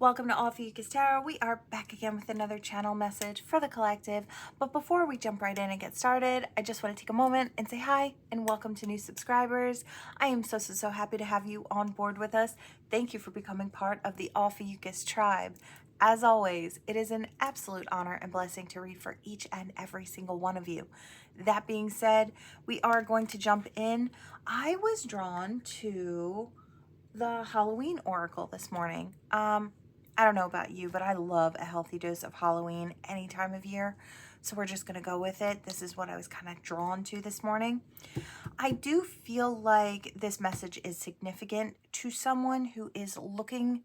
Welcome to Ophiuchus Tarot. We are back again with another channel message for the collective. But before we jump right in and get started, I just want to take a moment and say hi and welcome to new subscribers. I am so happy to have you on board with us. Thank you for becoming part of the Ophiuchus tribe. As always, it is an absolute honor and blessing to read for each and every single one of you. That being said, we are going to jump in. I was drawn to the Halloween oracle this morning. I don't know about you, but I love a healthy dose of Halloween any time of year. So we're just going to go with it. This is what I was kind of drawn to this morning. I do feel like this message is significant to someone who is looking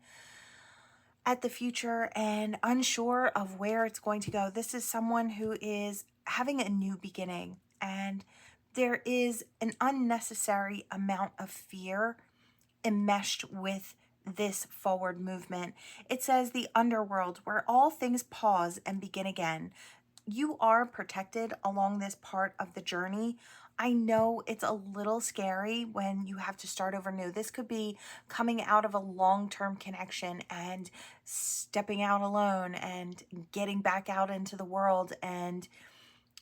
at the future and unsure of where it's going to go. This is someone who is having a new beginning, and there is an unnecessary amount of fear enmeshed with this forward movement. It says the underworld, where all things pause and begin again. You are protected along this part of the journey. I know it's a little scary when you have to start over new. This could be coming out of a long-term connection and stepping out alone and getting back out into the world and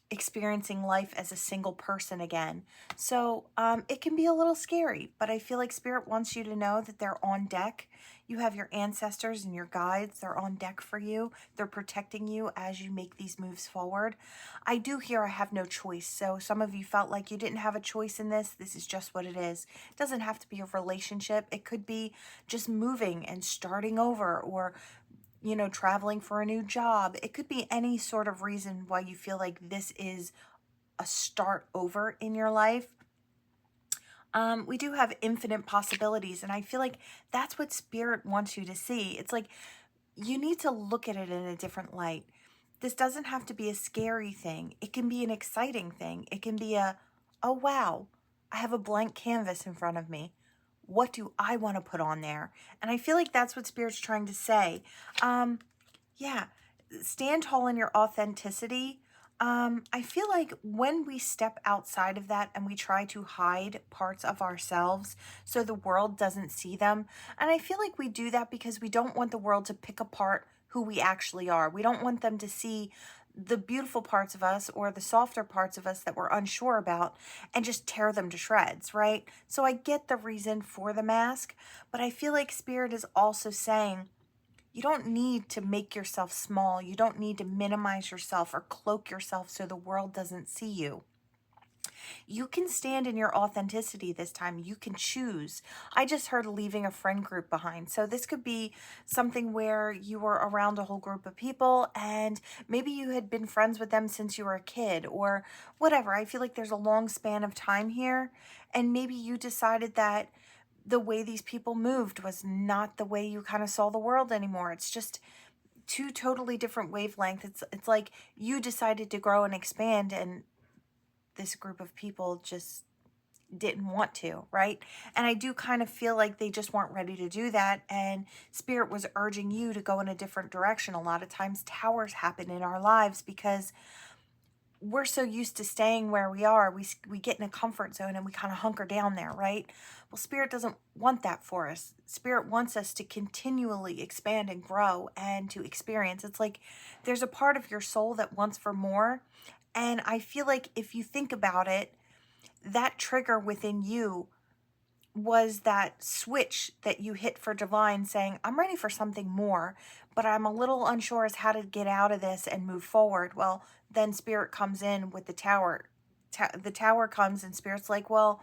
experiencing life as a single person again. So it can be a little scary, but I feel like Spirit wants you to know that they're on deck. You have your ancestors and your guides. They're on deck for you. They're protecting you as you make these moves forward. I do hear I have no choice. So some of you felt like you didn't have a choice in this. This is just what it is. It doesn't have to be a relationship. It could be just moving and starting over, or traveling for a new job. It could be any sort of reason why you feel like this is a start over in your life. We do have infinite possibilities, and I feel like that's what Spirit wants you to see. It's like you need to look at it in a different light. This doesn't have to be a scary thing. It can be an exciting thing. It can be oh wow, I have a blank canvas in front of me. What do I want to put on there? And I feel like that's what Spirit's trying to say. Yeah, stand tall in your authenticity. I feel like when we step outside of that and we try to hide parts of ourselves so the world doesn't see them, and I feel like we do that because we don't want the world to pick apart who we actually are. We don't want them to see the beautiful parts of us or the softer parts of us that we're unsure about and just tear them to shreds, right? So I get the reason for the mask, but I feel like Spirit is also saying, you don't need to make yourself small. You don't need to minimize yourself or cloak yourself so the world doesn't see you. You can stand in your authenticity this time. You can choose. I just heard leaving a friend group behind. So this could be something where you were around a whole group of people and maybe you had been friends with them since you were a kid or whatever. I feel like there's a long span of time here, and maybe you decided that the way these people moved was not the way you kind of saw the world anymore. It's just two totally different wavelengths. It's like you decided to grow and expand, and this group of people just didn't want to, right? And I do kind of feel like they just weren't ready to do that, and Spirit was urging you to go in a different direction. A lot of times towers happen in our lives because we're so used to staying where we are. We get in a comfort zone and we kind of hunker down there, right? Well, Spirit doesn't want that for us. Spirit wants us to continually expand and grow and to experience. It's like there's a part of your soul that wants for more. And I feel like if you think about it, that trigger within you was that switch that you hit for divine, saying, I'm ready for something more, but I'm a little unsure as how to get out of this and move forward. Well, then Spirit comes in with the tower. The tower comes and Spirit's like, well,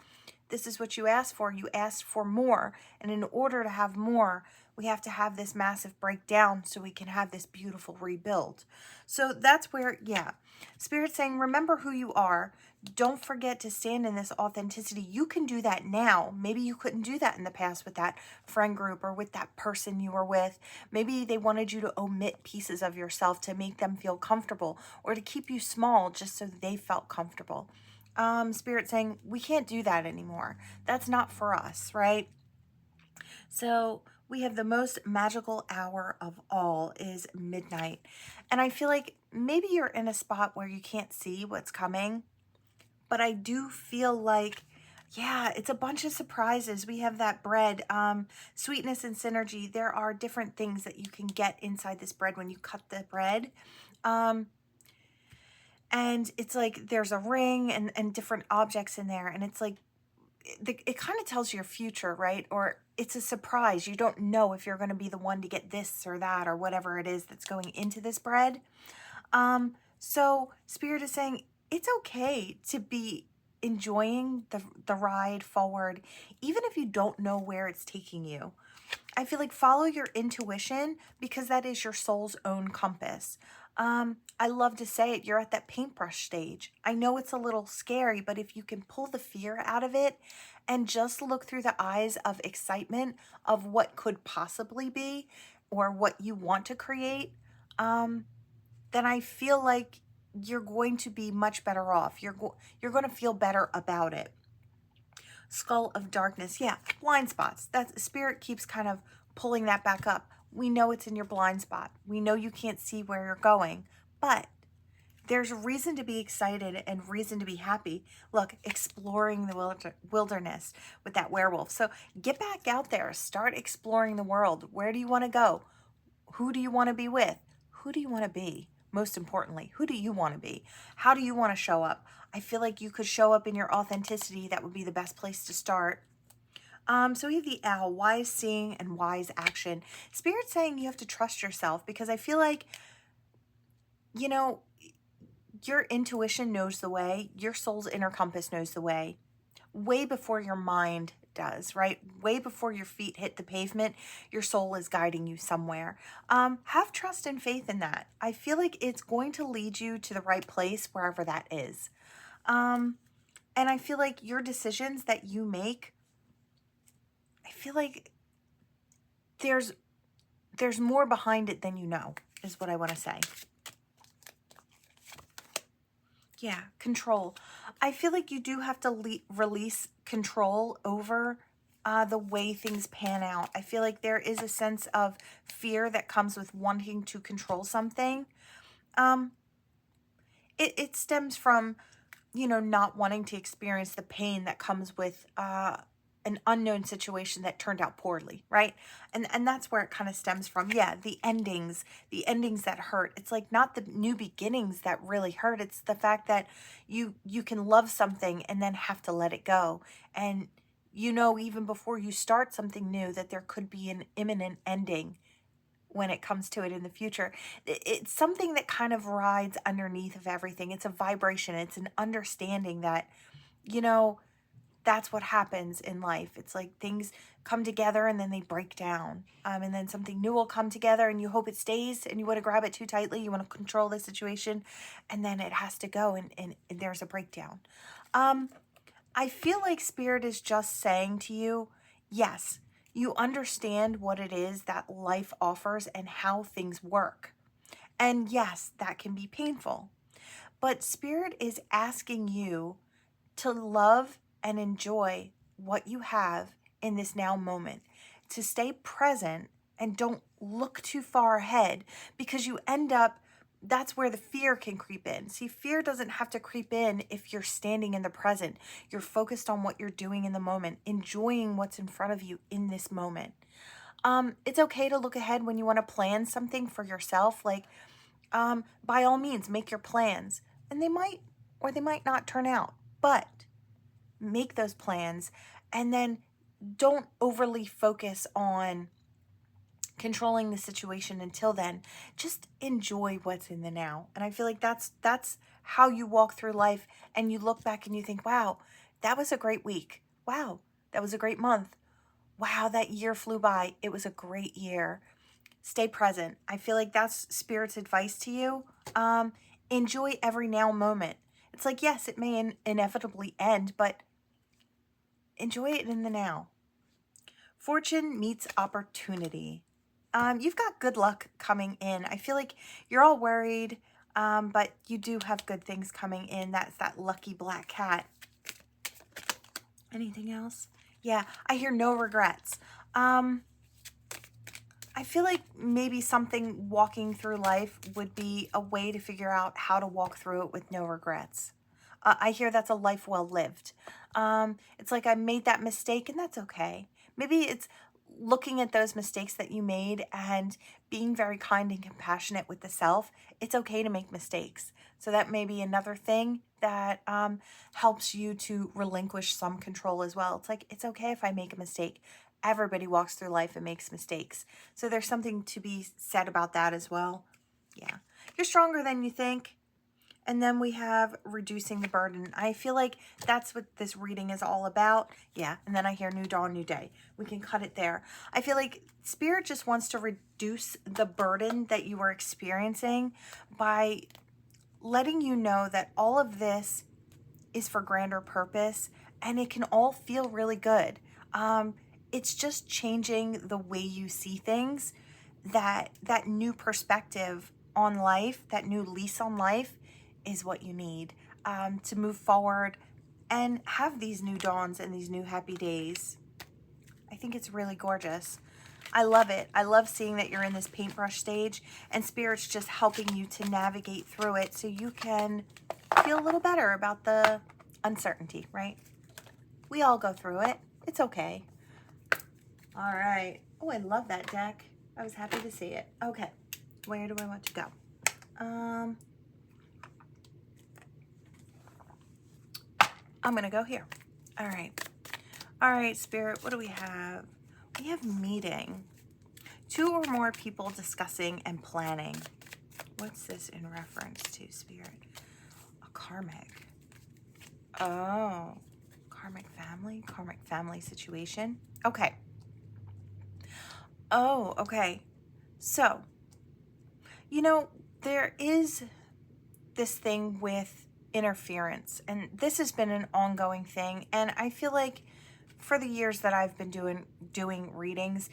this is what you asked for. You asked for more. And in order to have more, we have to have this massive breakdown so we can have this beautiful rebuild. So that's where, yeah, Spirit's saying, remember who you are. Don't forget to stand in this authenticity. You can do that now. Maybe you couldn't do that in the past with that friend group or with that person you were with. Maybe they wanted you to omit pieces of yourself to make them feel comfortable or to keep you small just so they felt comfortable. Spirit saying, we can't do that anymore. That's not for us, right? So we have the most magical hour of all is midnight. And I feel like maybe you're in a spot where you can't see what's coming, but I do feel like Yeah, it's a bunch of surprises. We have that bread, sweetness and synergy. There are different things that you can get inside this bread when you cut the bread. Um, and it's like there's a ring and different objects in there. And it's like, it kind of tells your future, right? Or it's a surprise. You don't know if you're going to be the one to get this or that or whatever it is that's going into this bread. So Spirit is saying it's okay to be enjoying the ride forward, even if you don't know where it's taking you. I feel like follow your intuition because that is your soul's own compass. I love to say it, you're at that paintbrush stage. I know it's a little scary, but if you can pull the fear out of it and just look through the eyes of excitement of what could possibly be or what you want to create, then I feel like you're going to be much better off. You're going to feel better about it. Skull of darkness. Yeah, blind spots. That Spirit keeps kind of pulling that back up. We know it's in your blind spot. We know you can't see where you're going, but there's reason to be excited and reason to be happy. Look, exploring the wilderness with that werewolf. So get back out there. Start exploring the world. Where do you want to go? Who do you want to be with? Who do you want to be? Most importantly, who do you want to be? How do you want to show up? I feel like you could show up in your authenticity. That would be the best place to start. So we have the owl, wise seeing and wise action. Spirit saying you have to trust yourself because I feel like, you know, your intuition knows the way. Your soul's inner compass knows the way way before your mind does, right? Way before your feet hit the pavement, your soul is guiding you somewhere. Have trust and faith in that. I feel like it's going to lead you to the right place, wherever that is. And I feel like your decisions that you make, I feel like there's more behind it than you know, is what I want to say. Yeah, control. I feel like you do have to release control over the way things pan out. I feel like there is a sense of fear that comes with wanting to control something. It stems from, you know, not wanting to experience the pain that comes with an unknown situation that turned out poorly, right? And that's where it kind of stems from. Yeah, the endings that hurt. It's like not the new beginnings that really hurt. It's the fact that you can love something and then have to let it go. And you know, even before you start something new, that there could be an imminent ending when it comes to it in the future. It's something that kind of rides underneath of everything. It's a vibration. It's an understanding that, you know, that's what happens in life. It's like things come together and then they break down. And then something new will come together and you hope it stays and you want to grab it too tightly. You want to control the situation and then it has to go and there's a breakdown. I feel like Spirit is just saying to you, yes, you understand what it is that life offers and how things work. And yes, that can be painful. But Spirit is asking you to love and enjoy what you have in this now moment, to stay present and don't look too far ahead because you end up, that's where the fear can creep in. See, fear doesn't have to creep in if you're standing in the present. You're focused on what you're doing in the moment, enjoying what's in front of you in this moment. It's okay to look ahead when you want to plan something for yourself. Like, by all means, make your plans. And they might or they might not turn out. But make those plans and then don't overly focus on controlling the situation until then. Just enjoy what's in the now. And I feel like that's how you walk through life and you look back and you think, wow, that was a great week. Wow, that was a great month. Wow, that year flew by. It was a great year. Stay present. I feel like that's Spirit's advice to you. Enjoy every now moment. It's like, yes, it may inevitably end, but enjoy it in the now. Fortune meets opportunity. You've got good luck coming in. I feel like you're all worried, but you do have good things coming in. That's that lucky black cat. Anything else? Yeah, I hear no regrets. I feel like maybe something walking through life would be a way to figure out how to walk through it with no regrets. I hear that's a life well lived. It's like I made that mistake and that's okay. Maybe it's looking at those mistakes that you made and being very kind and compassionate with the self. It's okay to make mistakes. So that may be another thing that helps you to relinquish some control as well. It's like, it's okay if I make a mistake. Everybody walks through life and makes mistakes. So there's something to be said about that as well. Yeah. You're stronger than you think. And then we have reducing the burden. I feel like that's what this reading is all about. Yeah, and then I hear new dawn, new day. We can cut it there. I feel like Spirit just wants to reduce the burden that you are experiencing by letting you know that all of this is for grander purpose and it can all feel really good. It's just changing the way you see things, that new perspective on life, that new lease on life is what you need to move forward and have these new dawns and these new happy days. I think it's really gorgeous. I love it. I love seeing that you're in this paintbrush stage and Spirit's just helping you to navigate through it so you can feel a little better about the uncertainty, right? We all go through it. It's okay. All right. Oh, I love that deck. I was happy to see it. Okay. Where do I want to go? I'm going to go here. All right. All right, Spirit, what do we have? We have meeting. 2 or more people discussing and planning. What's this in reference to, Spirit? A karmic. Oh, karmic family situation. Okay. Oh, okay. So, you know, there is this thing with interference, and this has been an ongoing thing, and I feel like for the years that I've been doing readings,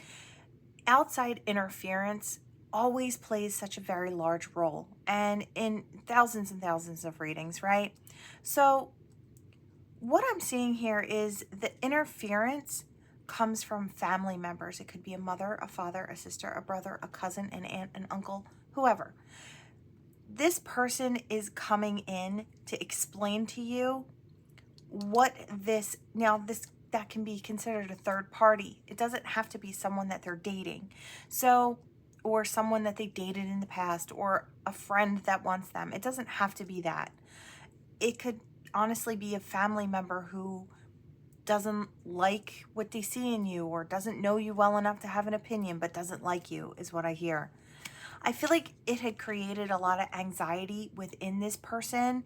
outside interference always plays such a very large role, and in thousands and thousands of readings, right? So what I'm seeing here is the interference comes from family members. It could be a mother, a father, a sister, a brother, a cousin, an aunt, an uncle, whoever. This person is coming in to explain to you what this, that can be considered a third party. It doesn't have to be someone that they're dating. So, or someone that they dated in the past, or a friend that wants them. It doesn't have to be that. It could honestly be a family member who doesn't like what they see in you, or doesn't know you well enough to have an opinion, but doesn't like you, is what I hear. I feel like it had created a lot of anxiety within this person,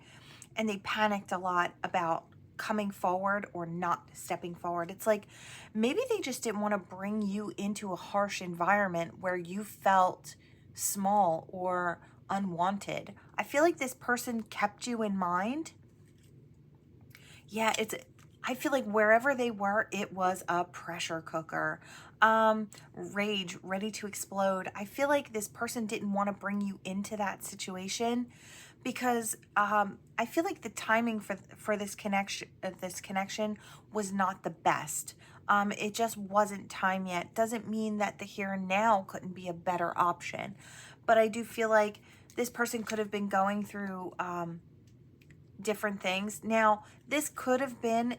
and they panicked a lot about coming forward or not stepping forward. It's like maybe they just didn't want to bring you into a harsh environment where you felt small or unwanted. I feel like this person kept you in mind. Yeah, I feel like wherever they were, it was a pressure cooker. Rage, ready to explode. I feel like this person didn't want to bring you into that situation because I feel like the timing for this connection was not the best. It just wasn't time yet. Doesn't mean that the here and now couldn't be a better option, but I do feel like this person could have been going through different things. Now, this could have been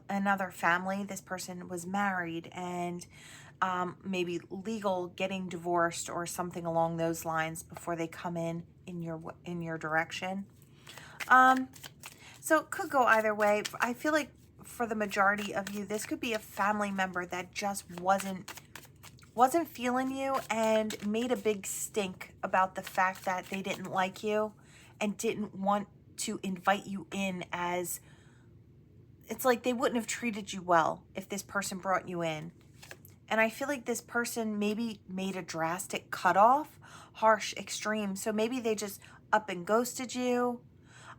another family. This person was married and maybe legal, getting divorced or something along those lines before they come in your direction. So it could go either way. I feel like for the majority of you, this could be a family member that just wasn't feeling you and made a big stink about the fact that they didn't like you and didn't want to invite you in. As it's like they wouldn't have treated you well if this person brought you in. And I feel like this person maybe made a drastic cutoff, harsh, extreme. So maybe they just up and ghosted you.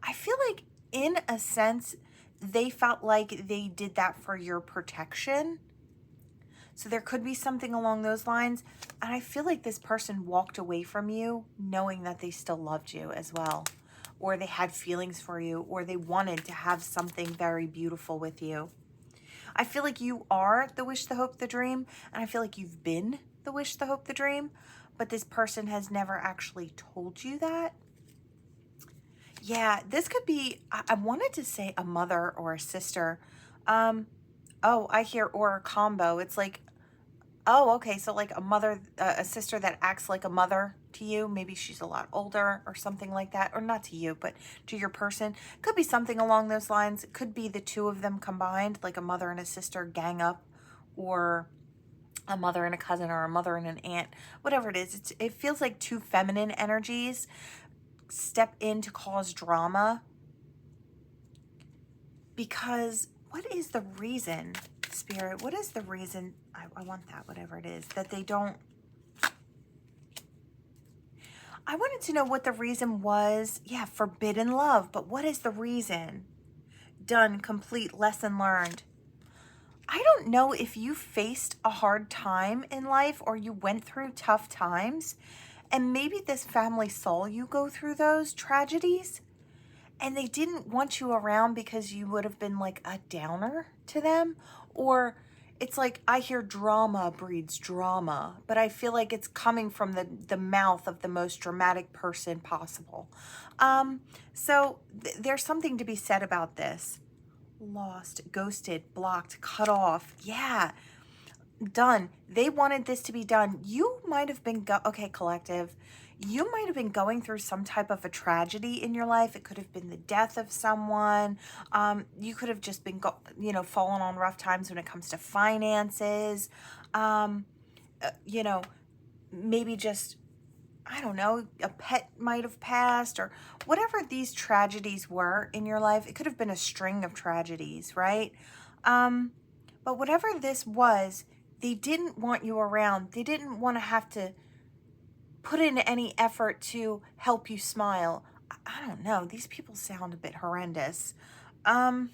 I feel like in a sense, they felt like they did that for your protection. So there could be something along those lines. And I feel like this person walked away from you knowing that they still loved you as well, or they had feelings for you, or they wanted to have something very beautiful with you. I feel like you are the wish, the hope, the dream, and I feel like you've been the wish, the hope, the dream, but this person has never actually told you that. Yeah, this could be, I wanted to say a mother or a sister, Oh, I hear or a combo. It's like, oh, okay. So like a mother, a sister that acts like a mother to you. Maybe she's a lot older or something like that. Or not to you, but to your person. Could be something along those lines. It could be the two of them combined, like a mother and a sister gang up, or a mother and a cousin, or a mother and an aunt. Whatever it is, it feels like two feminine energies step in to cause drama. Because what is the reason, Spirit? What is the reason? I want that, whatever it is, that they don't. I wanted to know what the reason was. Yeah, forbidden love. But what is the reason? Done, complete, lesson learned. I don't know if you faced a hard time in life or you went through tough times, and maybe this family saw you go through those tragedies and they didn't want you around because you would have been like a downer to them. Or it's like, I hear drama breeds drama, but I feel like it's coming from the mouth of the most dramatic person possible. So there's something to be said about this. Lost, ghosted, blocked, cut off. Yeah, done. They wanted this to be done. You might have been, okay, collective, you might have been going through some type of a tragedy in your life. It could have been the death of someone. You could have just been, falling on rough times when it comes to finances. Maybe just, I don't know, a pet might have passed, or whatever these tragedies were in your life. It could have been a string of tragedies, right? But whatever this was, they didn't want you around. They didn't want to have to put in any effort to help you smile. I don't know. These people sound a bit horrendous. They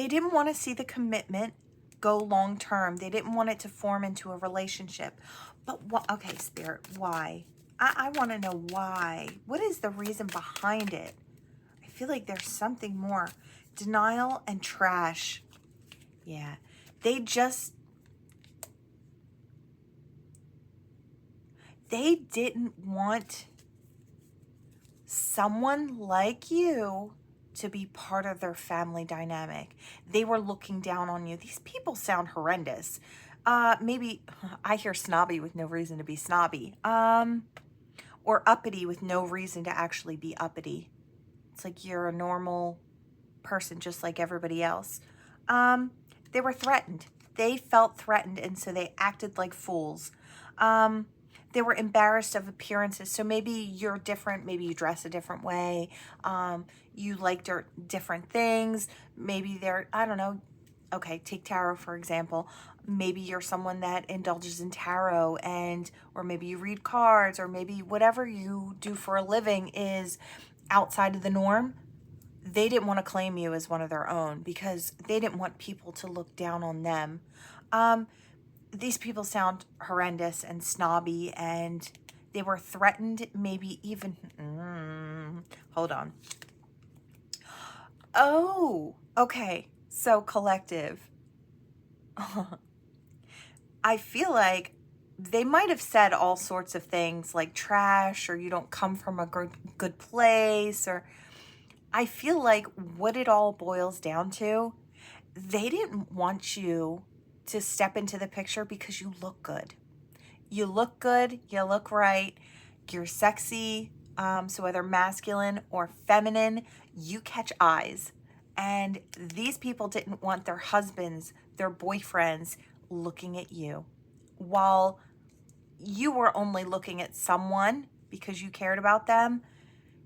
didn't want to see the commitment go long term. They didn't want it to form into a relationship. But okay, Spirit, why? I want to know why. What is the reason behind it? I feel like there's something more. Denial and trash. Yeah. They didn't want someone like you to be part of their family dynamic. They were looking down on you. These people sound horrendous. Maybe I hear snobby with no reason to be snobby. Or uppity with no reason to actually be uppity. It's like you're a normal person just like everybody else. They were threatened. They felt threatened, and so they acted like fools. They were embarrassed of appearances. So maybe you're different. Maybe you dress a different way. You like different things. Maybe I don't know. Okay, take tarot, for example. Maybe you're someone that indulges in tarot, or maybe you read cards, or maybe whatever you do for a living is outside of the norm. They didn't want to claim you as one of their own because they didn't want people to look down on them. These people sound horrendous and snobby, and they were threatened, maybe even, hold on. Oh, okay. So collective. I feel like they might have said all sorts of things like trash, or you don't come from a good place, or I feel like what it all boils down to, they didn't want you to step into the picture because you look good. You look good, you look right, you're sexy. So whether masculine or feminine, you catch eyes. And these people didn't want their husbands, their boyfriends looking at you, while you were only looking at someone because you cared about them.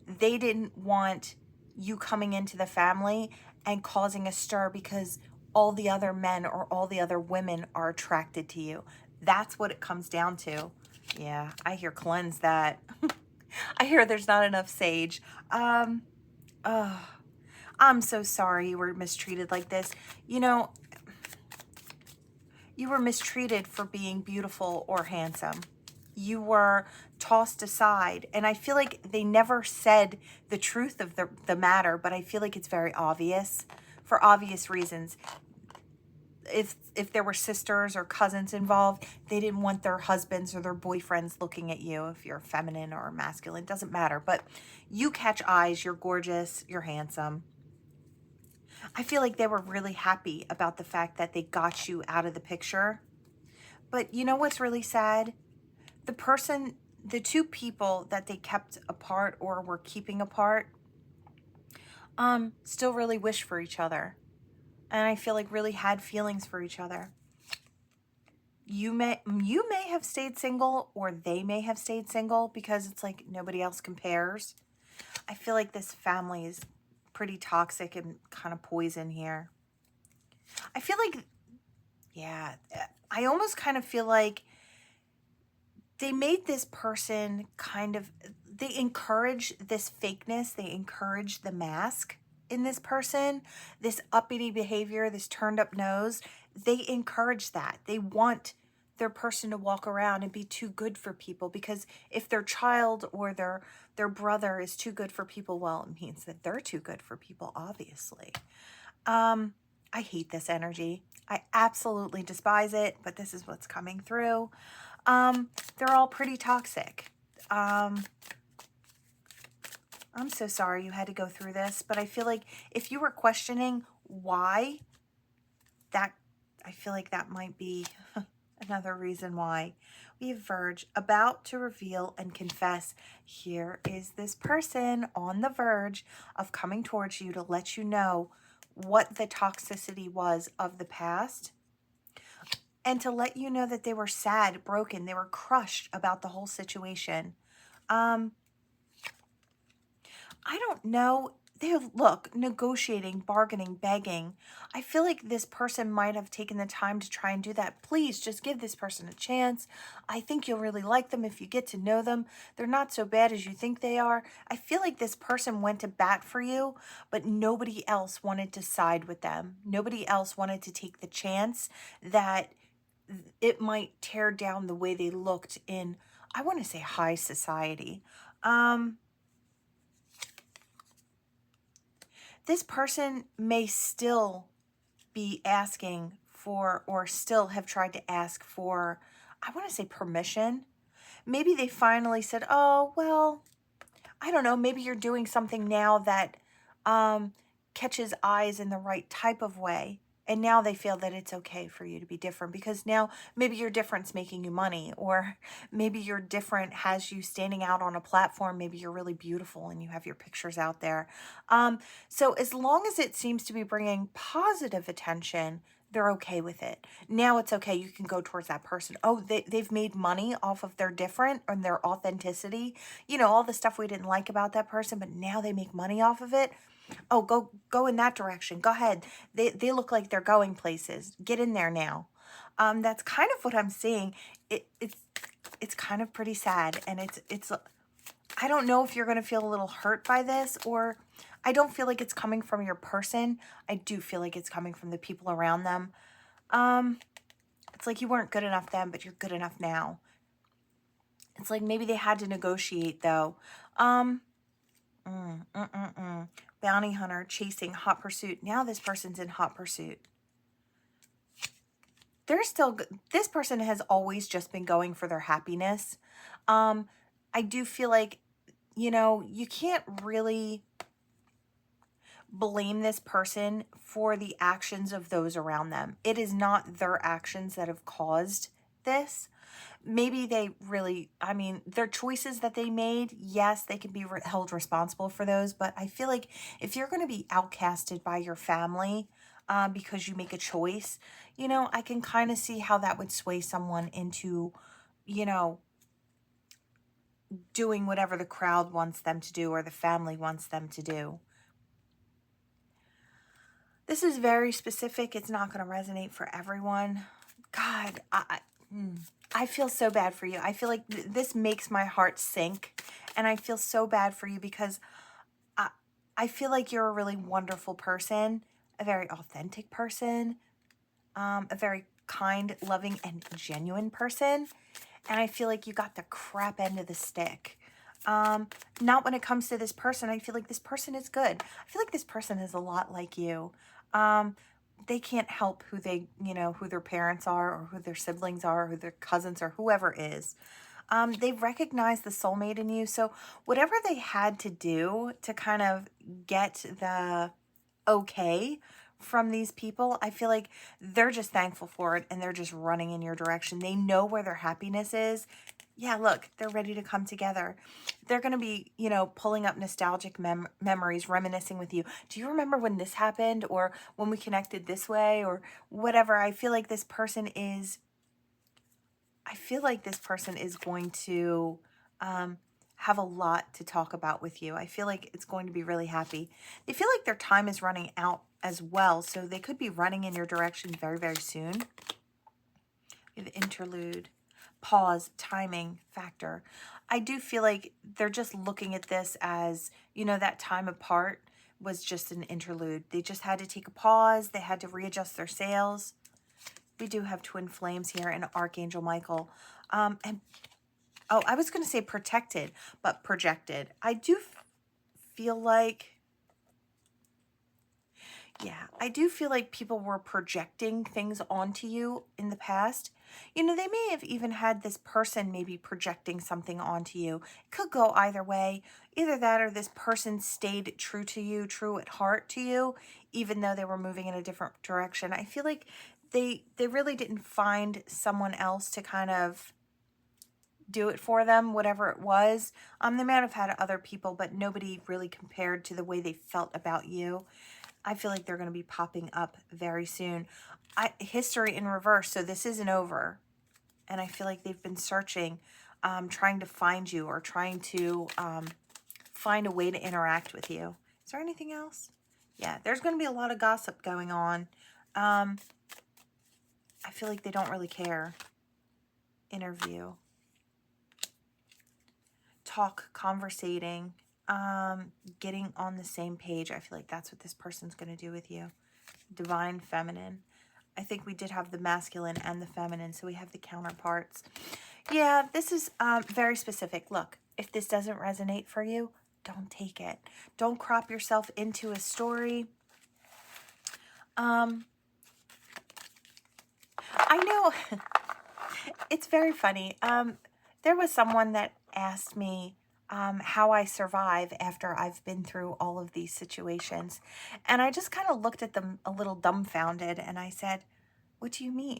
They didn't want you coming into the family and causing a stir because all the other men or all the other women are attracted to you. That's what it comes down to. Yeah, I hear cleanse that. I hear there's not enough sage. I'm so sorry you were mistreated like this. You were mistreated for being beautiful or handsome. You were tossed aside. And I feel like they never said the truth of the matter, but I feel like it's very obvious for obvious reasons. If there were sisters or cousins involved, they didn't want their husbands or their boyfriends looking at you. If you're feminine or masculine, it doesn't matter. But you catch eyes, you're gorgeous, you're handsome. I feel like they were really happy about the fact that they got you out of the picture. But you know what's really sad? The two people that they kept apart or were keeping apart, still really wish for each other. And I feel like really had feelings for each other. You may have stayed single, or they may have stayed single, because it's like nobody else compares. I feel like this family is pretty toxic and kind of poison here. I feel like, yeah, I almost kind of feel like they made this person they encourage this fakeness. They encourage the mask in this person, this uppity behavior, this turned up nose. They encourage that. They want their person to walk around and be too good for people, because if their child or their brother is too good for people, well, it means that they're too good for people, obviously. I hate this energy. I absolutely despise it, but this is what's coming through. They're all pretty toxic. I'm so sorry you had to go through this, but I feel like if you were questioning why, I feel like that might be another reason why. We have Verge, about to reveal and confess. Here is this person on the verge of coming towards you to let you know what the toxicity was of the past, and to let you know that they were sad, broken, they were crushed about the whole situation. I don't know. They look, negotiating, bargaining, begging. I feel like this person might have taken the time to try and do that. Please just give this person a chance. I think you'll really like them if you get to know them. They're not so bad as you think they are. I feel like this person went to bat for you, but nobody else wanted to side with them. Nobody else wanted to take the chance that it might tear down the way they looked in, I want to say, high society. This person may still be asking for, or still have tried to ask for, I want to say, permission. Maybe they finally said, oh, well, I don't know, maybe you're doing something now that catches eyes in the right type of way. And now they feel that it's okay for you to be different, because now maybe your difference making you money, or maybe your different has you standing out on a platform. Maybe you're really beautiful and you have your pictures out there. So as long as it seems to be bringing positive attention, they're okay with it. Now it's okay. You can go towards that person. Oh, they've made money off of their different and their authenticity. You know, all the stuff we didn't like about that person, but now they make money off of it. Oh, go in that direction. Go ahead. They look like they're going places. Get in there now. That's kind of what I'm seeing. It's kind of pretty sad, and it's I don't know if you're going to feel a little hurt by this, or I don't feel like it's coming from your person. I do feel like it's coming from the people around them. It's like you weren't good enough then, but you're good enough now. It's like maybe they had to negotiate, though. Bounty hunter, chasing, hot pursuit. Now this person's in hot pursuit. This person has always just been going for their happiness. I do feel like, you can't really blame this person for the actions of those around them. It is not their actions that have caused this. Maybe they really, their choices that they made, yes, they can be held responsible for those. But I feel like if you're going to be outcasted by your family because you make a choice, I can kind of see how that would sway someone into, doing whatever the crowd wants them to do or the family wants them to do. This is very specific. It's not going to resonate for everyone. God, I feel so bad for you. I feel like this makes my heart sink, and I feel so bad for you because I feel like you're a really wonderful person, a very authentic person, a very kind, loving, and genuine person, and I feel like you got the crap end of the stick. Not when it comes to this person. I feel like this person is good. I feel like this person is a lot like you. They can't help who who their parents are, or who their siblings are, or who their cousins, or whoever is. They recognize the soulmate in you. So whatever they had to do to kind of get the okay from these people. I feel like they're just thankful for it and they're just running in your direction. They know where their happiness is. Yeah, look, they're ready to come together. They're going to be, you know, pulling up nostalgic memories, reminiscing with you. Do you remember when this happened, or when we connected this way, or whatever? I feel like this person is going to have a lot to talk about with you. I feel like it's going to be really happy. They feel like their time is running out as well, so they could be running in your direction very, very soon. We have interlude, pause, timing, factor. I do feel like they're just looking at this as, you know, that time apart was just an interlude. They just had to take a pause. They had to readjust their sails. We do have twin flames here and Archangel Michael. And oh, I was going to say protected, but projected. I do feel like, yeah, I do feel like people were projecting things onto you in the past. You know, they may have even had this person maybe projecting something onto you. It could go either way. Either that or this person stayed true to you, true at heart to you, even though they were moving in a different direction. I feel like they really didn't find someone else to kind of do it for them, whatever it was. They might have had other people, but nobody really compared to the way they felt about you. I feel like they're going to be popping up very soon. History in reverse, so this isn't over. And I feel like they've been searching, trying to find you, or trying to find a way to interact with you. Is there anything else? Yeah, there's going to be a lot of gossip going on. I feel like they don't really care. Interview. Talk, conversating, getting on the same page. I feel like that's what this person's going to do with you. Divine feminine. I think we did have the masculine and the feminine, so we have the counterparts. Yeah, this is very specific. Look, if this doesn't resonate for you, don't take it. Don't crop yourself into a story. I know it's very funny. There was someone that asked me how I survive after I've been through all of these situations. And I just kind of looked at them a little dumbfounded, and I said, what do you mean?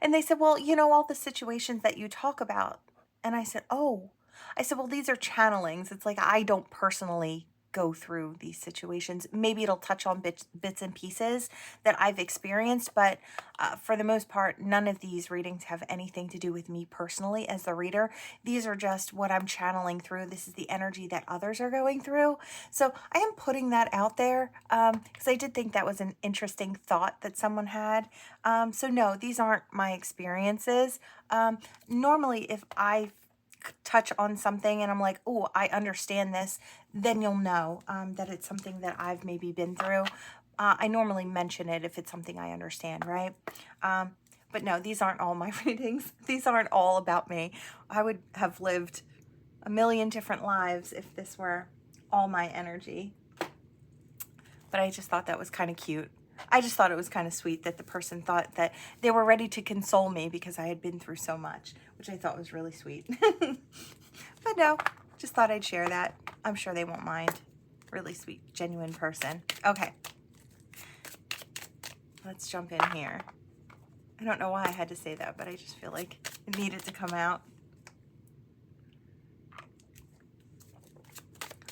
And they said, well, you know, all the situations that you talk about. And I said, oh. I said, well, these are channelings. It's like I don't personally go through these situations. Maybe it'll touch on bits and pieces that I've experienced, but for the most part, none of these readings have anything to do with me personally as the reader. These are just what I'm channeling through. This is the energy that others are going through. So I am putting that out there because I did think that was an interesting thought that someone had. So no, these aren't my experiences. Normally, if I touch on something and I'm like, oh, I understand this, then you'll know that it's something that I've maybe been through. I normally mention it if it's something I understand, right? But no, these aren't all my readings. These aren't all about me. I would have lived a million different lives if this were all my energy. But I just thought that was kind of cute. I just thought it was kind of sweet that the person thought that they were ready to console me because I had been through so much, which I thought was really sweet. But no, just thought I'd share that. I'm sure they won't mind. Really sweet, genuine person. Okay. Let's jump in here. I don't know why I had to say that, but I just feel like it needed to come out.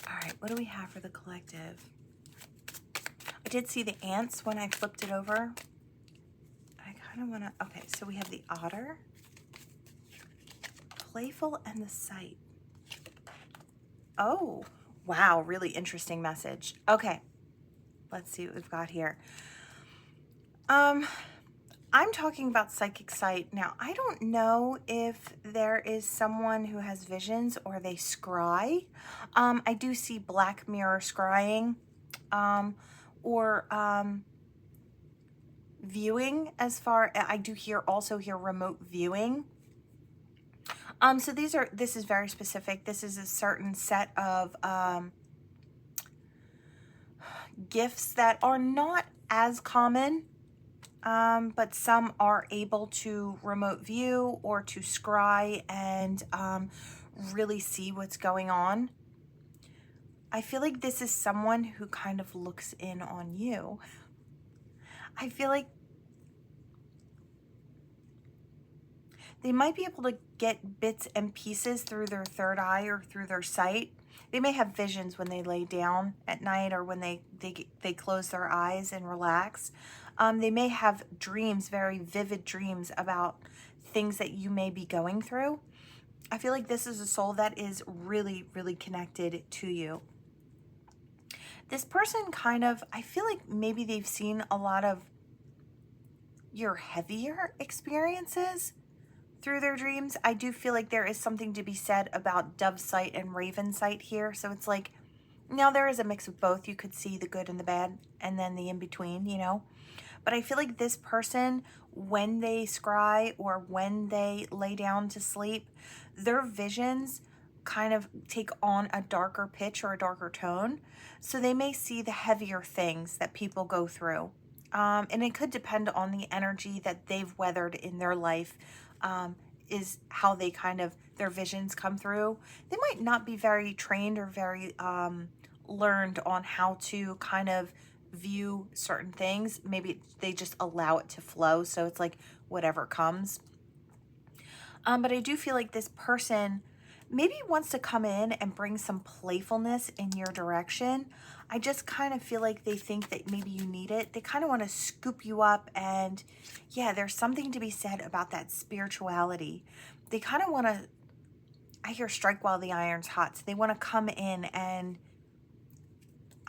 All right, what do we have for the collective? I did see the ants when I flipped it over. I kind of want to, okay, so we have the otter, playful, and the sight. Oh, wow, really interesting message. Okay, let's see what we've got here. I'm talking about psychic sight. Now, I don't know if there is someone who has visions or they scry. I do see black mirror scrying. Or viewing, as far I do also hear remote viewing. So this is very specific. This is a certain set of gifts that are not as common, but some are able to remote view or to scry and really see what's going on. I feel like this is someone who kind of looks in on you. I feel like they might be able to get bits and pieces through their third eye or through their sight. They may have visions when they lay down at night or when they close their eyes and relax. They may have dreams, very vivid dreams about things that you may be going through. I feel like this is a soul that is really, really connected to you. This person kind of, I feel like maybe they've seen a lot of your heavier experiences through their dreams. I do feel like there is something to be said about dove sight and raven sight here. So it's like, now there is a mix of both. You could see the good and the bad and then the in-between, you know. But I feel like this person, when they scry or when they lay down to sleep, their visions kind of take on a darker pitch or a darker tone. So they may see the heavier things that people go through. And it could depend on the energy that they've weathered in their life, is how they kind of, their visions come through. They might not be very trained or very learned on how to kind of view certain things. Maybe they just allow it to flow. So it's like whatever comes. But I do feel like this person maybe wants to come in and bring some playfulness in your direction. I just kind of feel like they think that maybe you need it. They kind of want to scoop you up, and yeah, there's something to be said about that spirituality. They kind of want to, I hear strike while the iron's hot. So they want to come in and,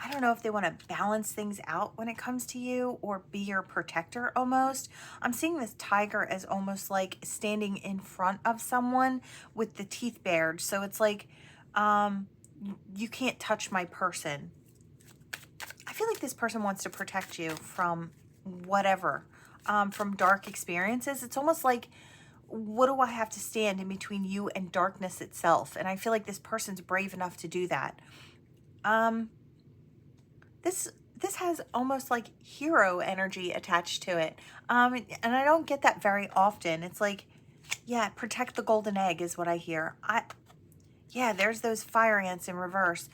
I don't know if they want to balance things out when it comes to you or be your protector almost. I'm seeing this tiger as almost like standing in front of someone with the teeth bared. So it's like, you can't touch my person. I feel like this person wants to protect you from whatever, from dark experiences. It's almost like, what do I have to stand in between you and darkness itself? And I feel like this person's brave enough to do that. This has almost like hero energy attached to it. And I don't get that very often. It's like, yeah, protect the golden egg is what I hear. Yeah, there's those fire ants in reverse.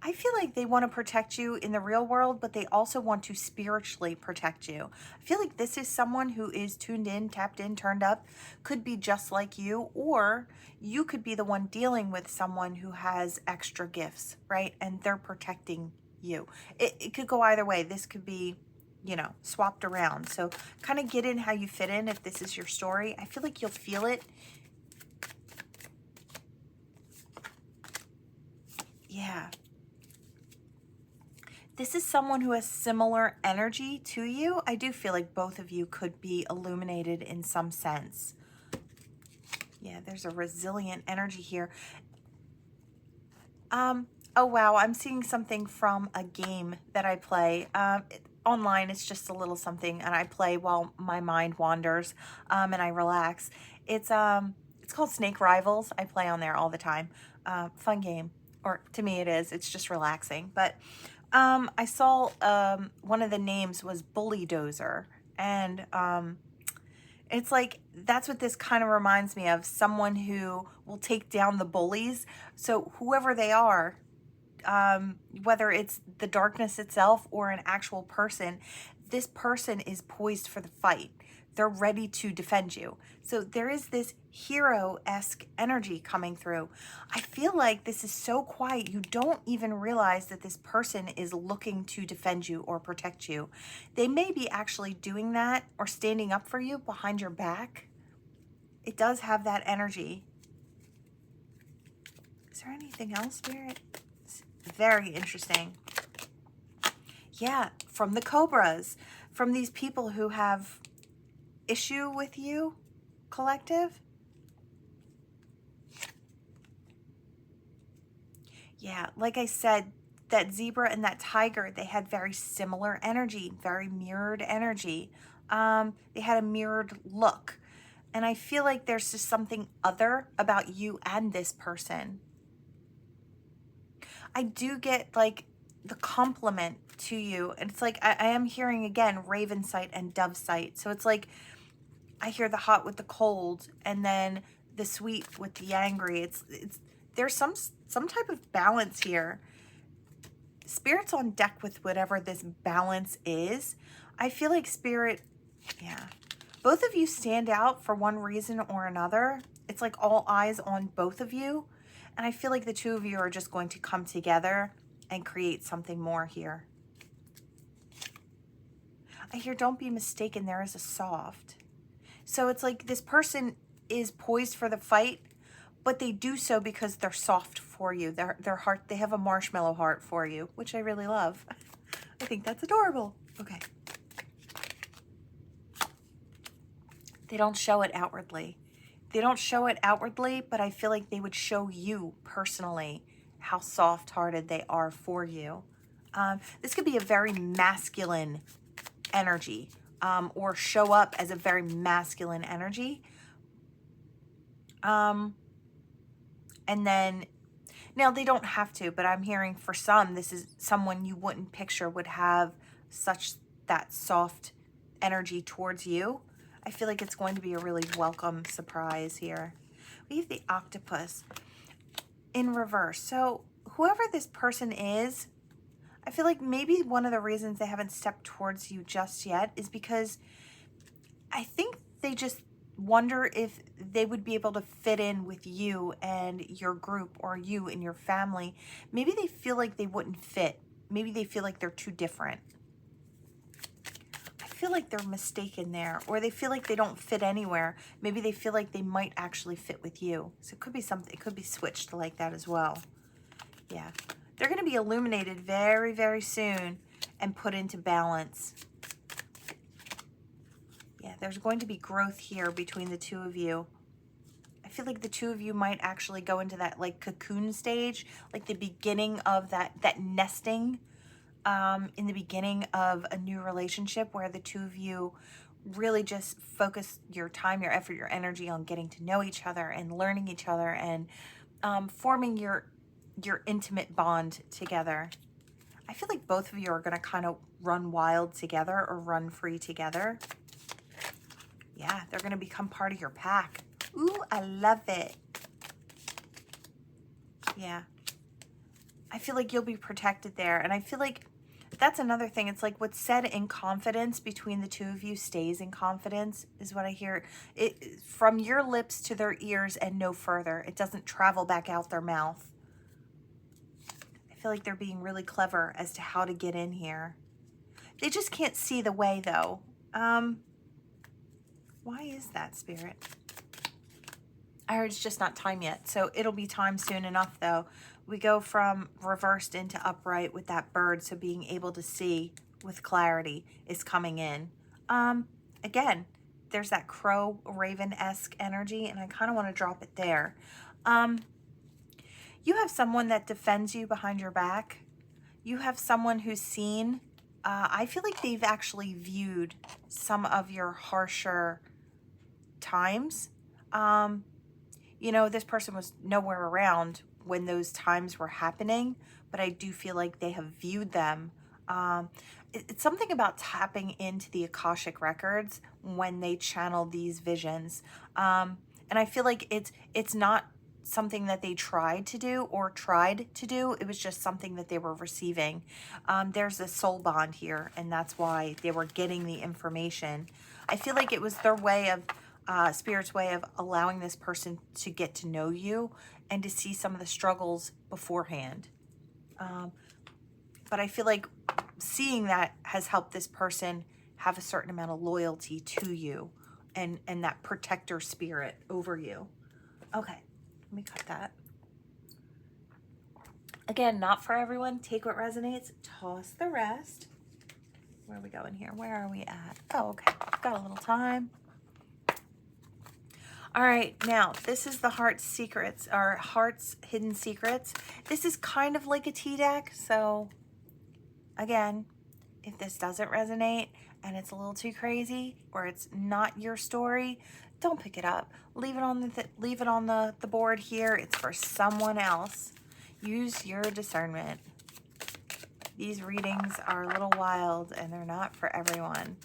I feel like they want to protect you in the real world, but they also want to spiritually protect you. I feel like this is someone who is tuned in, tapped in, turned up, could be just like you, or you could be the one dealing with someone who has extra gifts, right? And they're protecting you. It could go either way. This could be, you know, swapped around. So kind of get in how you fit in if this is your story. I feel like you'll feel it. Yeah. This is someone who has similar energy to you. I do feel like both of you could be illuminated in some sense. Yeah, there's a resilient energy here. Oh, wow. I'm seeing something from a game that I play. Online, it's just a little something, and I play while my mind wanders, and I relax. It's called Snake Rivals. I play on there all the time. Fun game. Or to me it is. It's just relaxing. But I saw one of the names was Bully Dozer, and it's like, that's what this kind of reminds me of, someone who will take down the bullies. So whoever they are, whether it's the darkness itself or an actual person, this person is poised for the fight. They're ready to defend you. So there is this hero-esque energy coming through. I feel like this is so quiet, you don't even realize that this person is looking to defend you or protect you. They may be actually doing that or standing up for you behind your back. It does have that energy. Is there anything else, Spirit? It's very interesting. Yeah, from the Cobras, from these people who have issue with you, collective. Yeah, like I said, that zebra and that tiger, they had very similar energy, very mirrored energy. They had a mirrored look. And I feel like there's just something other about you and this person. I do get like the compliment to you. And it's like, I am hearing again, raven sight and dove sight. So it's like, I hear the hot with the cold, and then the sweet with the angry. It's there's some type of balance here. Spirit's on deck with whatever this balance is. I feel like Spirit, yeah. Both of you stand out for one reason or another. It's like all eyes on both of you. And I feel like the two of you are just going to come together and create something more here. I hear, don't be mistaken, there is a soft. So it's like this person is poised for the fight, but they do so because they're soft for you. Their heart, they have a marshmallow heart for you, which I really love. I think that's adorable. Okay. They don't show it outwardly. They don't show it outwardly, but I feel like they would show you personally how soft-hearted they are for you. This could be a very masculine energy, or show up as a very masculine energy. And then, now they don't have to, but I'm hearing for some, this is someone you wouldn't picture would have that soft energy towards you. I feel like it's going to be a really welcome surprise here. We have the octopus in reverse. So whoever this person is, I feel like maybe one of the reasons they haven't stepped towards you just yet is because I think they just wonder if they would be able to fit in with you and your group, or you and your family. Maybe they feel like they wouldn't fit. Maybe they feel like they're too different. I feel like they're mistaken there, or they feel like they don't fit anywhere. Maybe they feel like they might actually fit with you. So it could be something, it could be switched like that as well. Yeah. They're going to be illuminated very, very soon and put into balance. Yeah, there's going to be growth here between the two of you. I feel like the two of you might actually go into that like cocoon stage, like the beginning of that nesting, in the beginning of a new relationship, where the two of you really just focus your time, your effort, your energy on getting to know each other and learning each other, and forming your intimate bond together. I feel like both of you are going to kind of run wild together, or run free together. Yeah, they're going to become part of your pack. Ooh, I love it. Yeah. I feel like you'll be protected there. And I feel like that's another thing. It's like what's said in confidence between the two of you stays in confidence, is what I hear. It from your lips to their ears and no further. It doesn't travel back out their mouth. I feel like they're being really clever as to how to get in here. They just can't see the way, though. Why is that, Spirit? I heard it's just not time yet, so it'll be time soon enough, though. We go from reversed into upright with that bird, so being able to see with clarity is coming in. Again, there's that crow raven-esque energy, and I kind of want to drop it there. You have someone that defends you behind your back. You have someone who's seen. I feel like they've actually viewed some of your harsher times. You know, this person was nowhere around when those times were happening, but I do feel like they have viewed them. It's something about tapping into the Akashic records when they channel these visions. And I feel like it's not something that they tried to do. It was just something that they were receiving. There's a soul bond here, and that's why they were getting the information. I feel like it was their way of, Spirit's way of allowing this person to get to know you and to see some of the struggles beforehand. But I feel like seeing that has helped this person have a certain amount of loyalty to you, and that protector spirit over you. Okay, let me cut that. Again, not for everyone. Take what resonates, toss the rest. Where are we going here? Where are we at? Oh, okay. Got a little time. All right, now this is the Heart's Secrets, or Heart's Hidden Secrets. This is kind of like a tea deck, so again, if this doesn't resonate and it's a little too crazy, or it's not your story, don't pick it up. Leave it on the board here. It's for someone else. Use your discernment. These readings are a little wild, and they're not for everyone.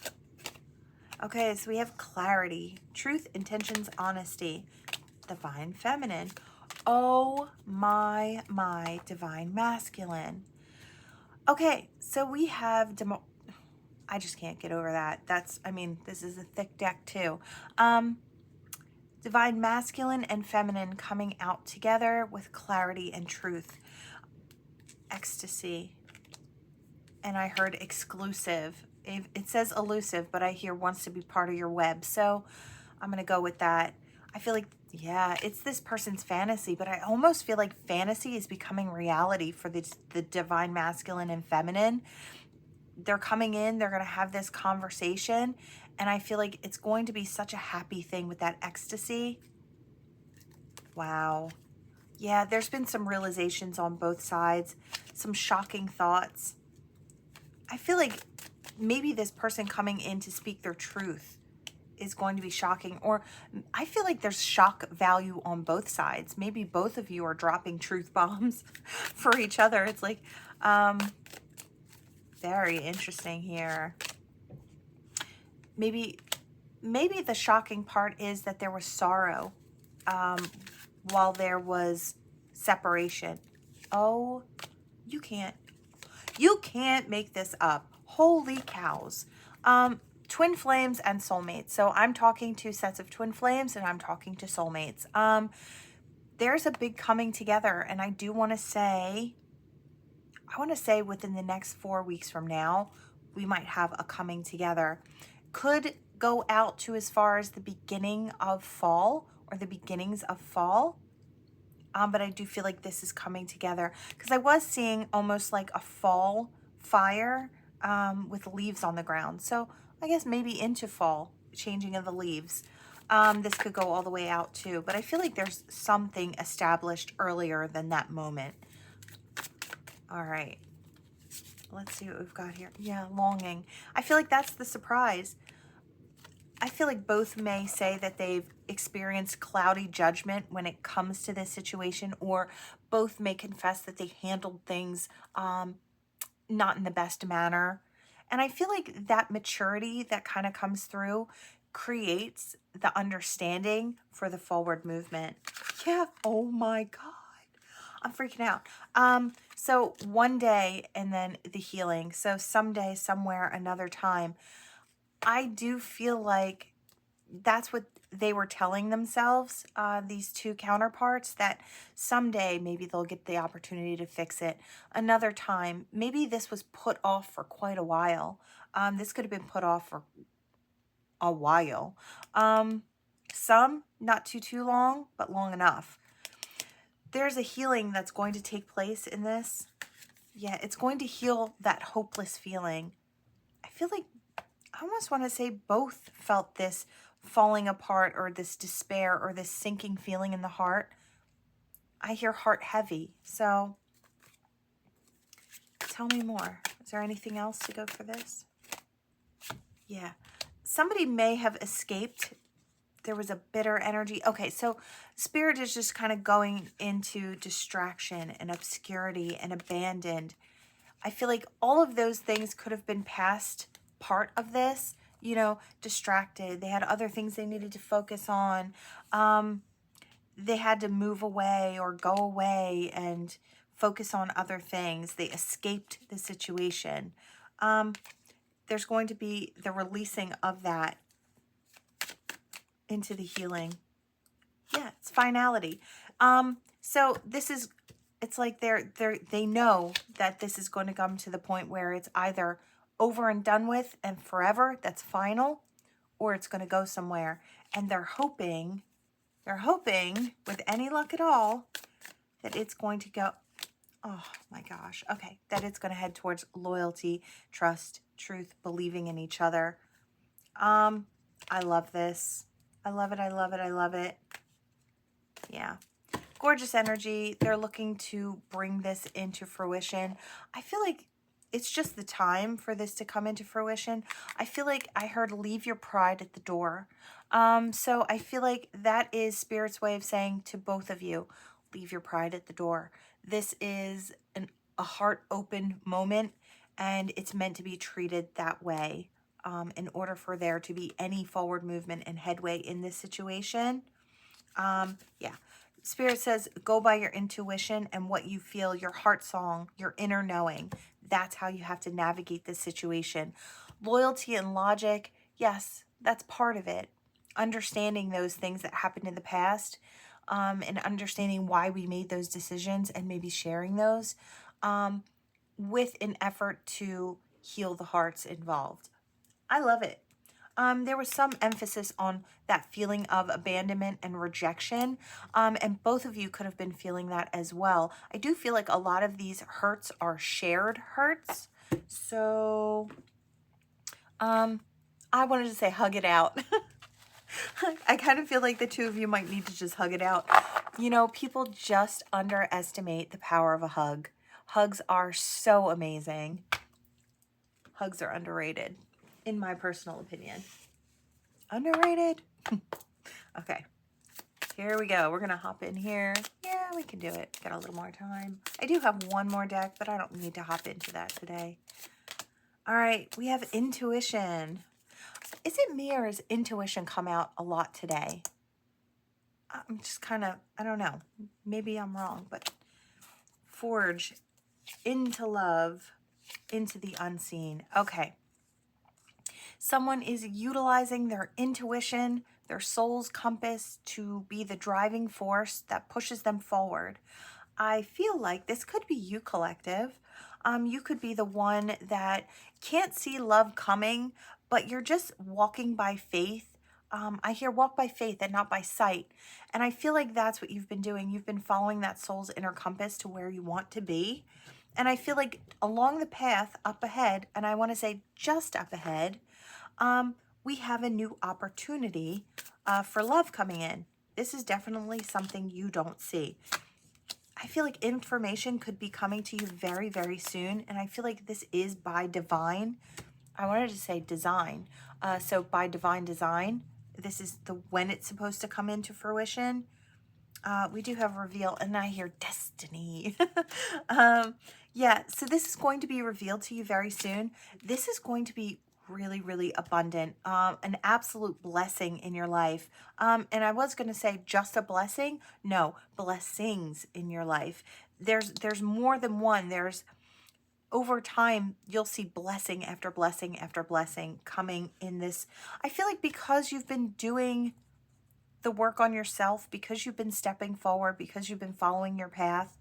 Okay, so we have clarity, truth, intentions, honesty, divine feminine. Oh my divine masculine. Okay, so we have I just can't get over that. I mean, this is a thick deck too. Divine masculine and feminine coming out together with clarity and truth. Ecstasy. And I heard exclusive. It says elusive, but I hear wants to be part of your web. So I'm going to go with that. I feel like, yeah, it's this person's fantasy, but I almost feel like fantasy is becoming reality for the divine masculine and feminine. They're coming in, they're going to have this conversation, and I feel like it's going to be such a happy thing with that ecstasy. Wow. Yeah, there's been some realizations on both sides, some shocking thoughts. I feel like maybe this person coming in to speak their truth is going to be shocking, or I feel like there's shock value on both sides. Maybe both of you are dropping truth bombs for each other. It's like, very interesting here. Maybe the shocking part is that there was sorrow while there was separation. Oh, you can't make this up. Holy cows. Twin flames and soulmates. So I'm talking to sets of twin flames and I'm talking to soulmates. There's a big coming together, and I want to say within the next 4 weeks from now, we might have a coming together. Could go out to as far as the beginning of fall or the beginnings of fall. But I do feel like this is coming together because I was seeing almost like a fall fire with leaves on the ground. So I guess maybe into fall, changing of the leaves. This could go all the way out too, but I feel like there's something established earlier than that moment. All right. Let's see what we've got here. Yeah, longing. I feel like that's the surprise. I feel like both may say that they've experienced cloudy judgment when it comes to this situation, or both may confess that they handled things not in the best manner. And I feel like that maturity that kind of comes through creates the understanding for the forward movement. Yeah. Oh my God. I'm freaking out. So one day and then the healing. So someday, somewhere, another time. I do feel like that's what they were telling themselves, these two counterparts, that someday maybe they'll get the opportunity to fix it. Another time, maybe this was put off for quite a while. This could have been put off for a while. Some, not too long, but long enough. There's a healing that's going to take place in this. Yeah, it's going to heal that hopeless feeling. I feel like I almost want to say both felt this falling apart or this despair or this sinking feeling in the heart. I hear heart heavy. So tell me more. Is there anything else to go for this? Yeah. Somebody may have escaped. There was a bitter energy. Okay, so Spirit is just kind of going into distraction and obscurity and abandoned. I feel like all of those things could have been past part of this, you know, distracted. They had other things they needed to focus on. They had to move away or go away and focus on other things. They escaped the situation. There's going to be the releasing of that into the healing. Yeah, it's finality. So this is, it's like they know that this is going to come to the point where it's either over and done with and forever, that's final, or it's going to go somewhere. And they're hoping with any luck at all that it's going to go, oh my gosh, okay, that it's going to head towards loyalty, trust, truth, believing in each other. I love this. I love it. I love it. I love it. Yeah. Gorgeous energy. They're looking to bring this into fruition. I feel like it's just the time for this to come into fruition. I feel like I heard leave your pride at the door. So I feel like that is Spirit's way of saying to both of you, leave your pride at the door. This is a heart open moment, and it's meant to be treated that way. In order for there to be any forward movement and headway in this situation. Yeah. Spirit says, go by your intuition and what you feel, your heart song, your inner knowing. That's how you have to navigate this situation. Loyalty and logic, yes, that's part of it. Understanding those things that happened in the past, and understanding why we made those decisions and maybe sharing those, with an effort to heal the hearts involved. I love it. There was some emphasis on that feeling of abandonment and rejection, and both of you could have been feeling that as well. I do feel like a lot of these hurts are shared hurts. So I wanted to say hug it out. I kind of feel like the two of you might need to just hug it out. You know, people just underestimate the power of a hug. Hugs are so amazing. Hugs are underrated, in my personal opinion. Underrated. Okay, here we go. We're going to hop in here. Yeah, we can do it. Got a little more time. I do have one more deck, but I don't need to hop into that today. All right, we have intuition. Is it me or has intuition come out a lot today? I'm just kind of, I don't know. Maybe I'm wrong, but forge into love, into the unseen. Okay. Someone is utilizing their intuition, their soul's compass to be the driving force that pushes them forward. I feel like this could be you, collective. You could be the one that can't see love coming, but you're just walking by faith. I hear walk by faith and not by sight. And I feel like that's what you've been doing. You've been following that soul's inner compass to where you want to be. And I feel like along the path up ahead, and I want to say just up ahead, we have a new opportunity for love coming in. This is definitely something you don't see. I feel like information could be coming to you very, very soon. And I feel like this is by divine. I wanted to say design. So by divine design, this is when it's supposed to come into fruition. We do have reveal, and I hear destiny. Yeah, so this is going to be revealed to you very soon. This is going to be really, really abundant, an absolute blessing in your life. And I was going to say just a blessing. No, blessings in your life. There's more than one. There's, over time, you'll see blessing after blessing after blessing coming in this. I feel like because you've been doing the work on yourself, because you've been stepping forward, because you've been following your path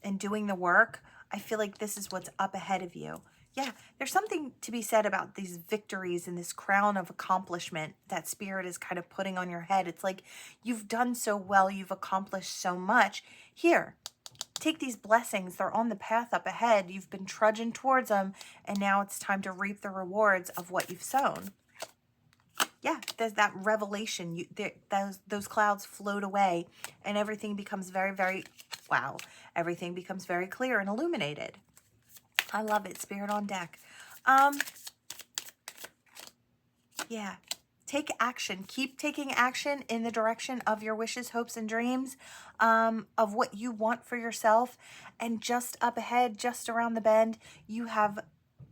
and doing the work, I feel like this is what's up ahead of you. Yeah, there's something to be said about these victories and this crown of accomplishment that Spirit is kind of putting on your head. It's like you've done so well, you've accomplished so much. Here, take these blessings. They're on the path up ahead. You've been trudging towards them, and now it's time to reap the rewards of what you've sown. Yeah, there's that revelation. Those clouds float away, and everything becomes very, very, wow, everything becomes very clear and illuminated. I love it. Spirit on deck. Yeah, take action. Keep taking action in the direction of your wishes, hopes, and dreams, of what you want for yourself. And just up ahead, just around the bend, you have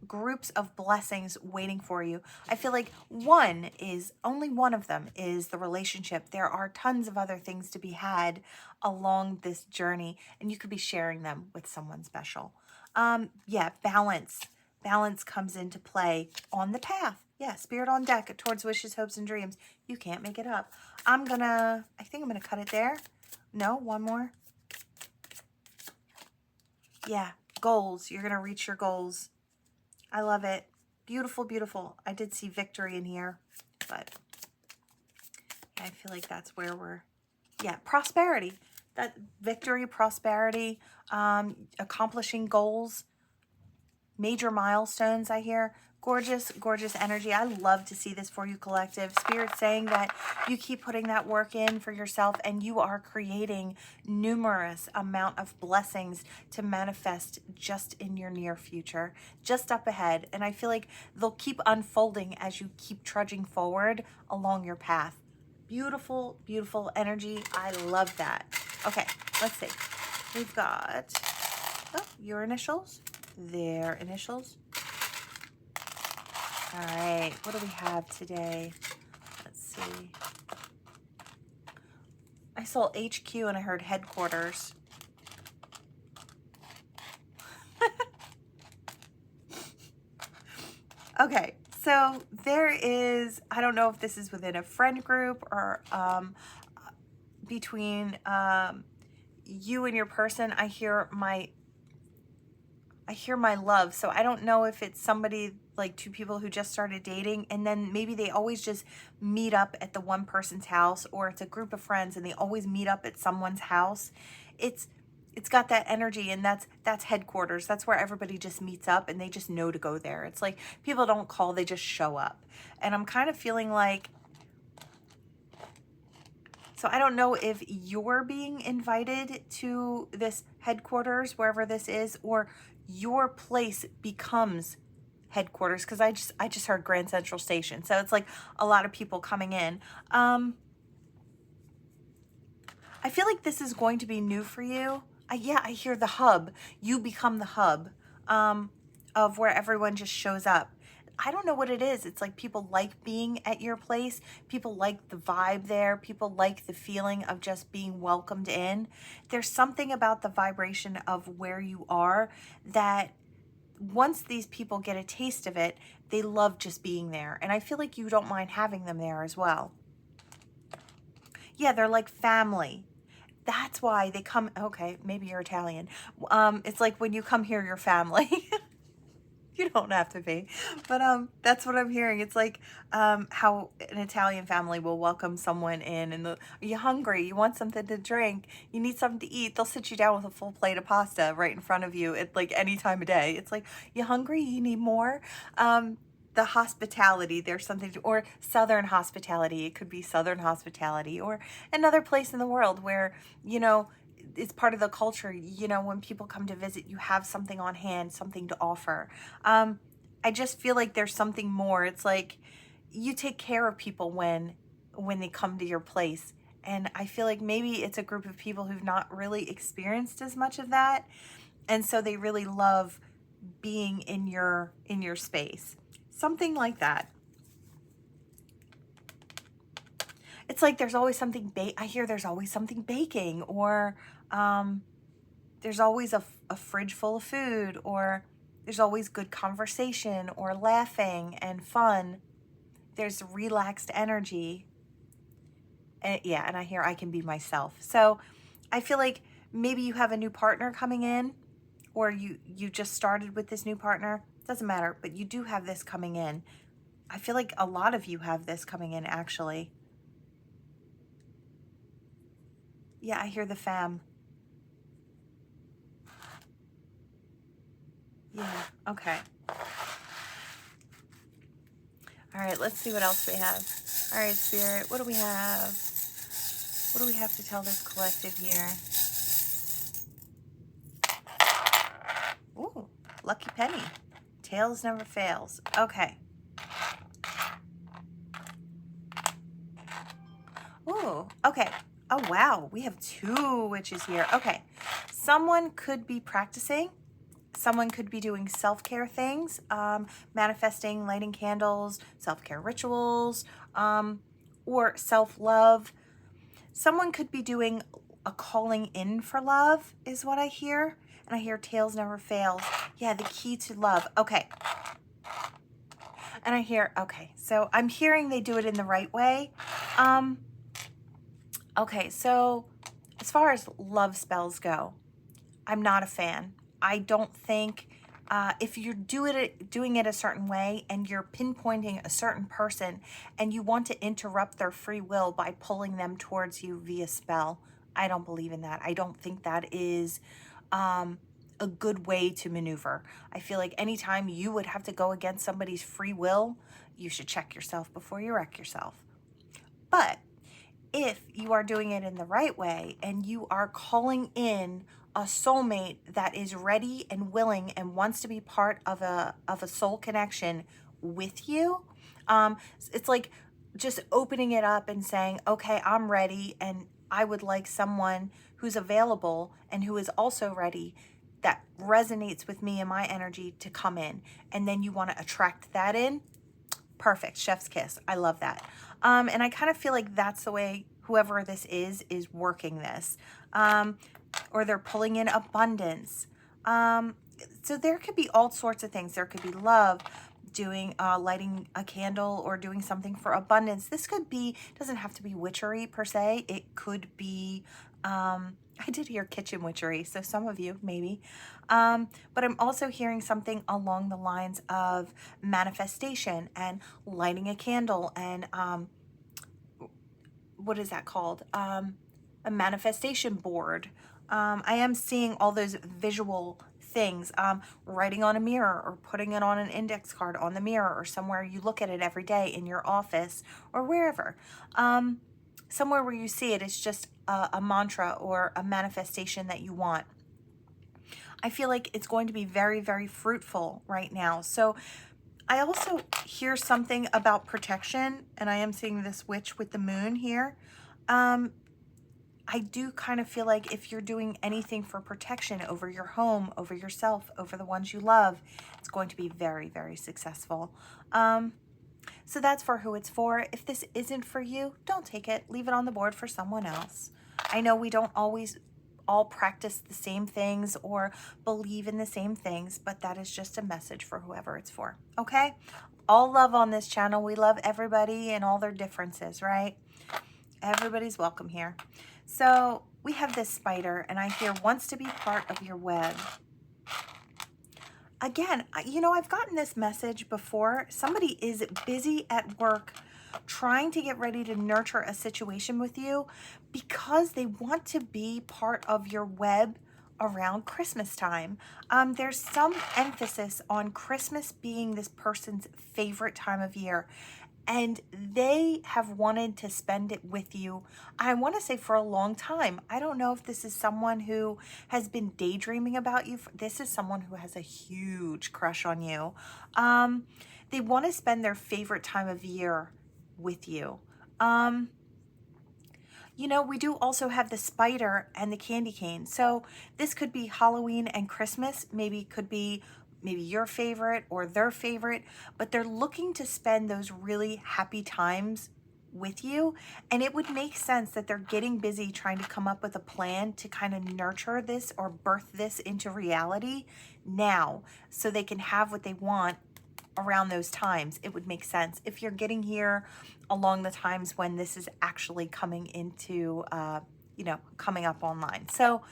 groups of blessings waiting for you. I feel like only one of them is the relationship. There are tons of other things to be had along this journey, and you could be sharing them with someone special. Yeah, balance. Balance comes into play on the path. Yeah, Spirit on deck towards wishes, hopes, and dreams. You can't make it up. I think I'm gonna cut it there. No, one more. Yeah, goals. You're gonna reach your goals. I love it. Beautiful, beautiful. I did see victory in here, but I feel like that's where prosperity. That victory, prosperity, accomplishing goals, major milestones, I hear. Gorgeous, gorgeous energy. I love to see this for you, collective. Spirit saying that you keep putting that work in for yourself, and you are creating numerous amount of blessings to manifest just in your near future, just up ahead. And I feel like they'll keep unfolding as you keep trudging forward along your path. Beautiful, beautiful energy. I love that. Okay, let's see. We've got, your initials, their initials. All right, what do we have today? Let's see. I saw HQ and I heard headquarters. Okay, so there is, I don't know if this is within a friend group or between you and your person. I hear my love. So I don't know if it's somebody, like two people who just started dating, and then maybe they always just meet up at the one person's house, or it's a group of friends and they always meet up at someone's house. It's got that energy, and that's headquarters. That's where everybody just meets up and they just know to go there. It's like people don't call, they just show up. And I'm kind of feeling like, so I don't know if you're being invited to this headquarters, wherever this is, or your place becomes headquarters, because I just heard Grand Central Station. So it's like a lot of people coming in. I feel like this is going to be new for you. Yeah, I hear the hub. You become the hub of where everyone just shows up. I don't know what it is. It's like people like being at your place. People like the vibe there. People like the feeling of just being welcomed in. There's something about the vibration of where you are that once these people get a taste of it, they love just being there. And I feel like you don't mind having them there as well. Yeah, they're like family. That's why they come. Okay, maybe you're Italian. It's like when you come here, you're family. You don't have to be, but that's what I'm hearing. It's like how an Italian family will welcome someone in, and are you hungry? You want something to drink? You need something to eat? They'll sit you down with a full plate of pasta right in front of you at like any time of day. It's like, you hungry? You need more? The hospitality, there's something or Southern hospitality. It could be Southern hospitality, or another place in the world where, it's part of the culture. When people come to visit, you have something on hand, something to offer. I just feel like there's something more. It's like you take care of people when they come to your place. And I feel like maybe it's a group of people who've not really experienced as much of that. And so they really love being in your space. Something like that. It's like there's always something I hear there's always something baking, or there's always a fridge full of food, or there's always good conversation or laughing and fun. There's relaxed energy. And yeah, and I hear I can be myself. So I feel like maybe you have a new partner coming in, or you just started with this new partner. Doesn't matter, but you do have this coming in. I feel like a lot of you have this coming in, actually. Yeah, I hear the fam. Yeah, okay. All right, let's see what else we have. All right, Spirit, what do we have? What do we have to tell this collective here? Ooh, lucky penny. Tails never fails. Okay. Ooh, okay. Oh, wow. We have 2 witches here. Okay. Someone could be practicing. Someone could be doing self-care things, manifesting, lighting candles, self-care rituals, or self-love. Someone could be doing a calling in for love is what I hear. And I hear tails never fails. Yeah, the key to love. Okay. And I hear, okay, so I'm hearing they do it in the right way. Okay, so as far as love spells go, I'm not a fan. I don't think if you're doing it a certain way and you're pinpointing a certain person and you want to interrupt their free will by pulling them towards you via spell, I don't believe in that. I don't think that is a good way to maneuver. I feel like anytime you would have to go against somebody's free will, you should check yourself before you wreck yourself. But if you are doing it in the right way and you are calling in a soulmate that is ready and willing and wants to be part of a soul connection with you, it's like just opening it up and saying, okay, I'm ready and I would like someone who's available and who is also ready, that resonates with me and my energy, to come in. And then you want to attract that in. Perfect. Chef's kiss. I love that. And I kind of feel like that's the way whoever this is working this. Or they're pulling in abundance. So there could be all sorts of things. There could be love, doing lighting a candle or doing something for abundance. This could be, doesn't have to be witchery per se. It could be, I did hear kitchen witchery, so some of you maybe. But I'm also hearing something along the lines of manifestation and lighting a candle and what is that called? A manifestation board. I am seeing all those visual things, writing on a mirror or putting it on an index card on the mirror or somewhere you look at it every day in your office or wherever. Somewhere where you see it, it's just a mantra or a manifestation that you want. I feel like it's going to be very, very fruitful right now. So I also hear something about protection, and I am seeing this witch with the moon here. I do kind of feel like if you're doing anything for protection over your home, over yourself, over the ones you love, it's going to be very, very successful. So that's for who it's for. If this isn't for you, don't take it. Leave it on the board for someone else. I know we don't always all practice the same things or believe in the same things, but that is just a message for whoever it's for, okay? All love on this channel. We love everybody and all their differences, right? Everybody's welcome here. So we have this spider, and I hear wants to be part of your web. Again, you know, I've gotten this message before. Somebody is busy at work trying to get ready to nurture a situation with you because they want to be part of your web around Christmas time. There's some emphasis on Christmas being this person's favorite time of year. And they have wanted to spend it with you, I want to say, for a long time. I don't know if this is someone who has been daydreaming about you. This is someone who has a huge crush on you. They want to spend their favorite time of year with you. You know, we do also have the spider and the candy cane. So this could be Halloween and Christmas. Maybe could be your favorite or their favorite, but they're looking to spend those really happy times with you. And it would make sense that they're getting busy trying to come up with a plan to kind of nurture this or birth this into reality now so they can have what they want around those times. It would make sense if you're getting here along the times when this is actually coming into, you know, coming up online. So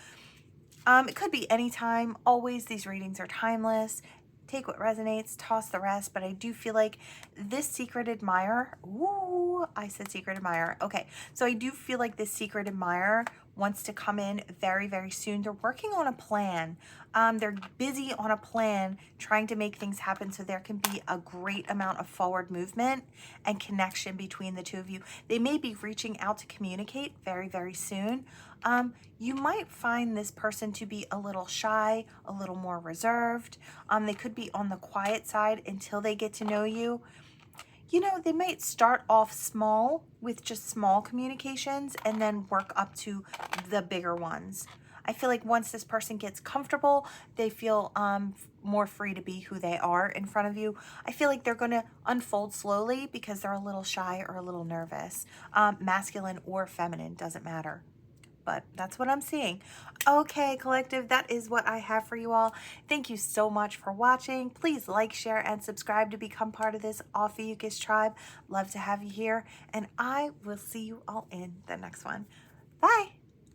it could be anytime. Always, these readings are timeless. Take what resonates, toss the rest. But I do feel like this secret admirer, ooh, I said secret admirer. Okay, so I do feel like this secret admirer wants to come in very, very soon. They're working on a plan. They're busy on a plan trying to make things happen so there can be a great amount of forward movement and connection between the two of you. They may be reaching out to communicate very, very soon. You might find this person to be a little shy, a little more reserved. They could be on the quiet side until they get to know you. You know, they might start off small with just small communications and then work up to the bigger ones. I feel like once this person gets comfortable, they feel more free to be who they are in front of you. I feel like they're going to unfold slowly because they're a little shy or a little nervous. Masculine or feminine, doesn't matter. But that's what I'm seeing. Okay, collective, that is what I have for you all. Thank you so much for watching. Please like, share, and subscribe to become part of this Ophiuchus tribe. Love to have you here, and I will see you all in the next one. Bye.